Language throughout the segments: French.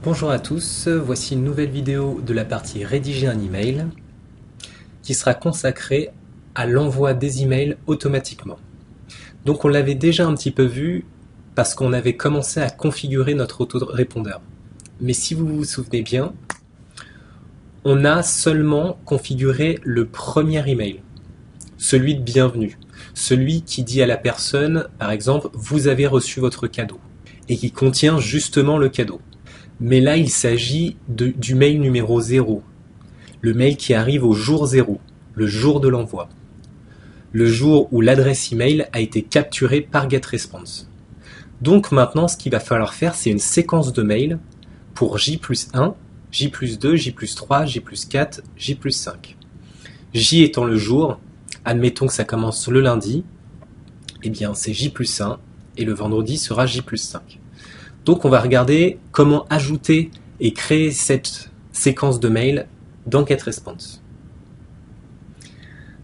Bonjour à tous, voici une nouvelle vidéo de la partie rédiger un email qui sera consacrée à l'envoi des emails automatiquement. Donc on l'avait déjà un petit peu vu parce qu'on avait commencé à configurer notre autorépondeur. Mais si vous vous souvenez bien, on a seulement configuré le premier email, celui de bienvenue, celui qui dit à la personne, par exemple, vous avez reçu votre cadeau, et qui contient justement le cadeau. Mais là, il s'agit du mail numéro 0, le mail qui arrive au jour 0, le jour de l'envoi, le jour où l'adresse email a été capturée par GetResponse. Donc maintenant, ce qu'il va falloir faire, c'est une séquence de mails pour J+1, J+2, J+3, J+4, J+5. J étant le jour, admettons que ça commence le lundi, eh bien c'est J+1 et le vendredi sera J+5. Donc on va regarder comment ajouter et créer cette séquence de mails dans GetResponse.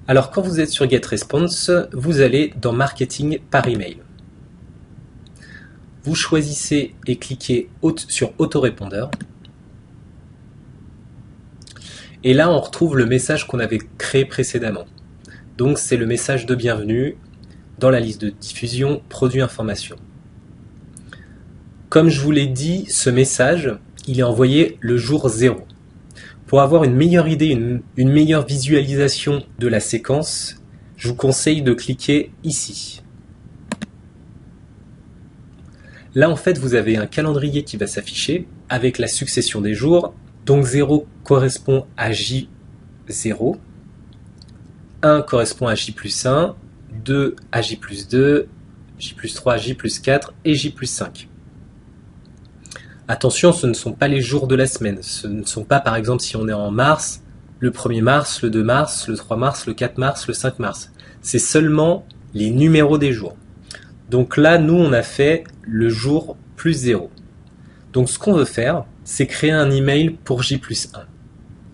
Alors quand vous êtes sur GetResponse, vous allez dans Marketing par email. Vous choisissez et cliquez sur Autorépondeur. Et là on retrouve le message qu'on avait créé précédemment. Donc c'est le message de bienvenue dans la liste de diffusion Produits Information. Comme je vous l'ai dit, ce message, il est envoyé le jour 0. Pour avoir une meilleure idée, une meilleure visualisation de la séquence, je vous conseille de cliquer ici. Là, en fait, vous avez un calendrier qui va s'afficher avec la succession des jours. Donc 0 correspond à J0, 1 correspond à J+1, 2 à J+2, J+3, J+4 et J+5. Attention, ce ne sont pas les jours de la semaine. Ce ne sont pas, par exemple, si on est en mars, le 1er mars, le 2 mars, le 3 mars, le 4 mars, le 5 mars. C'est seulement les numéros des jours. Donc là, nous, on a fait le jour plus 0. Donc ce qu'on veut faire, c'est créer un email pour J+1.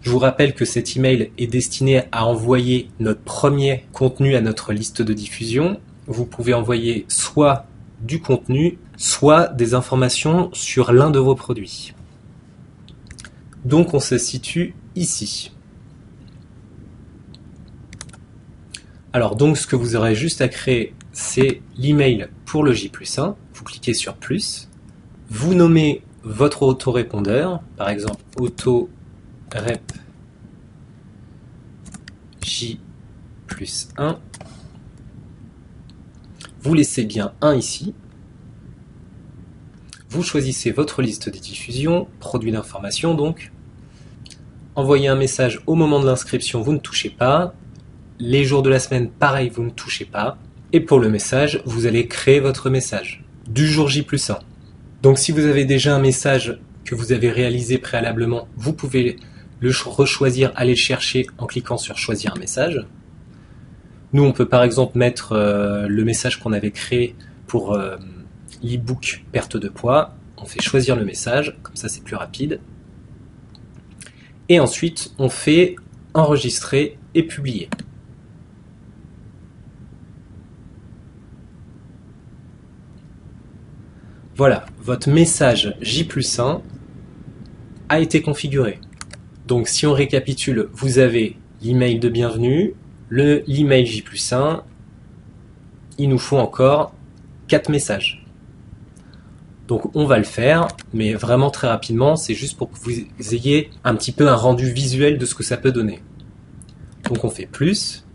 Je vous rappelle que cet email est destiné à envoyer notre premier contenu à notre liste de diffusion. Vous pouvez envoyer soit du contenu, soit des informations sur l'un de vos produits. Donc on se situe ici. Alors donc ce que vous aurez juste à créer, c'est l'email pour le J+1. Vous cliquez sur plus. Vous nommez votre autorépondeur, par exemple autorep J+1. Vous laissez bien 1 ici. Vous choisissez votre liste de diffusion, produit d'information donc. Envoyez un message au moment de l'inscription, vous ne touchez pas. Les jours de la semaine, pareil, vous ne touchez pas. Et pour le message, vous allez créer votre message du jour J+1. Donc si vous avez déjà un message que vous avez réalisé préalablement, vous pouvez le rechoisir, aller le chercher en cliquant sur choisir un message. Nous, on peut par exemple mettre le message qu'on avait créé pour l'e-book perte de poids. On fait choisir le message, comme ça c'est plus rapide. Et ensuite, on fait enregistrer et publier. Voilà, votre message J+1 a été configuré. Donc si on récapitule, vous avez l'email de bienvenue, l'email J+1, il nous faut encore 4 messages. Donc on va le faire, mais vraiment très rapidement, c'est juste pour que vous ayez un petit peu un rendu visuel de ce que ça peut donner. Donc on fait plus,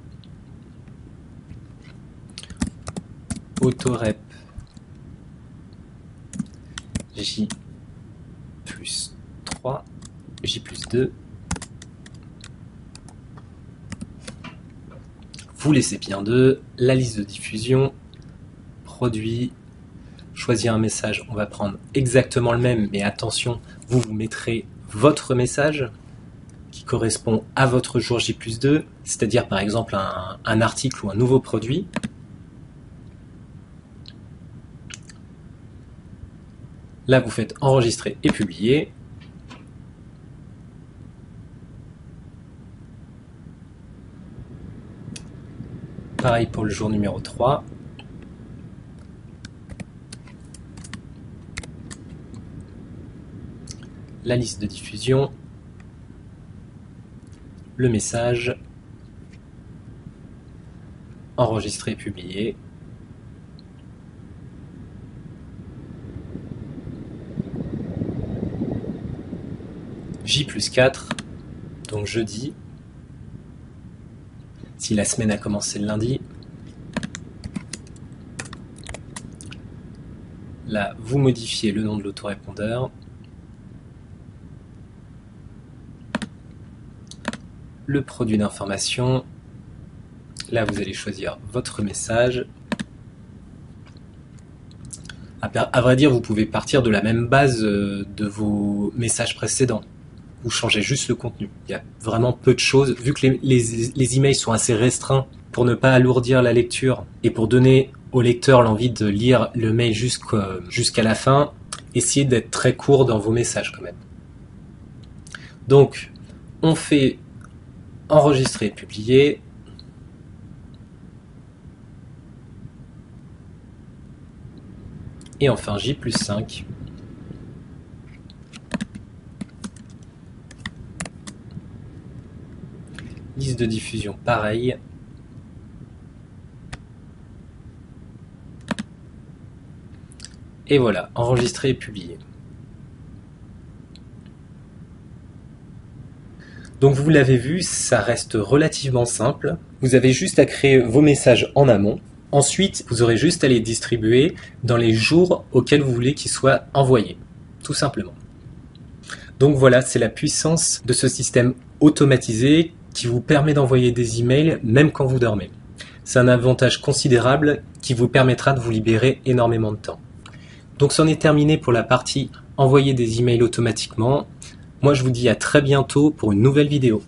autorep J+3, J+2, vous laissez bien 2, la liste de diffusion, produit, choisir un message, on va prendre exactement le même, mais attention, vous mettrez votre message qui correspond à votre jour J+2, c'est-à-dire par exemple un article ou un nouveau produit. Là, vous faites enregistrer et publier. Pareil pour le jour numéro 3. la liste de diffusion, le message, enregistrer et publier. J+4, donc jeudi, si la semaine a commencé le lundi. Là, vous modifiez le nom de l'autorépondeur. Le produit d'information. Là, vous allez choisir votre message. À vrai dire, vous pouvez partir de la même base de vos messages précédents. Vous changez juste le contenu. Il y a vraiment peu de choses. Vu que les emails sont assez restreints pour ne pas alourdir la lecture et pour donner au lecteur l'envie de lire le mail jusqu'à la fin, essayez d'être très court dans vos messages quand même. Donc, on fait enregistrer et publier. Et enfin J+5. Liste de diffusion, pareil. Et voilà, enregistrer et publier. Donc vous l'avez vu, ça reste relativement simple. Vous avez juste à créer vos messages en amont. Ensuite, vous aurez juste à les distribuer dans les jours auxquels vous voulez qu'ils soient envoyés, tout simplement. Donc voilà, c'est la puissance de ce système automatisé qui vous permet d'envoyer des emails même quand vous dormez. C'est un avantage considérable qui vous permettra de vous libérer énormément de temps. Donc c'en est terminé pour la partie envoyer des emails automatiquement. Moi je vous dis à très bientôt pour une nouvelle vidéo.